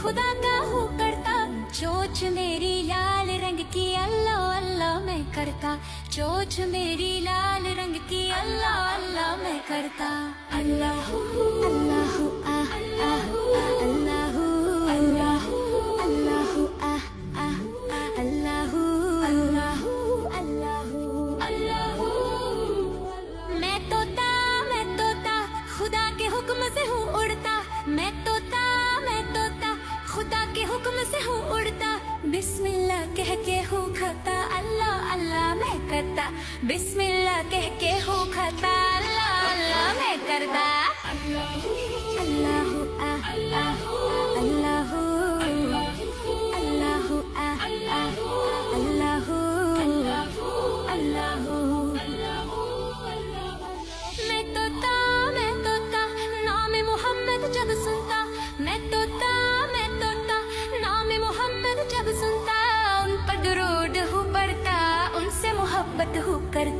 खुदा का हूँ करता, चोच मेरी लाल रंग की अल्लाह अल्लाह मैं करता, चोच मेरी लाल रंग की अल्लाह अल्लाह मैं करता। अल्लाह अल्लाह आह आह अल्लाह अल्लाह अल्लाह आह आह अल्लाह अल्लाह अल्लाह अल्लाह। मैं तोता खुदा के हुक्म से हूँ उड़ता, मैं तोता खुदा के हुक्म से हूँ उड़ता, बिस्मिल्लाह कह के हूँ खाता, अल्लाह अल्लाह मैं करता, बिस्मिल्लाह कह के हूँ खाता, अल्लाह अल्लाह मैं करता। अल्लाह आह आह अल्लाह अल्लाह आह आह अल्लाह अल्लाह। मैं तोता नाम मोहम्मद जब सुनता, मैं तोता नाम मोहम्मद जब सुनता, उन पर दुरूद हूँ पढ़ता, उनसे मोहब्बत हूँ करता।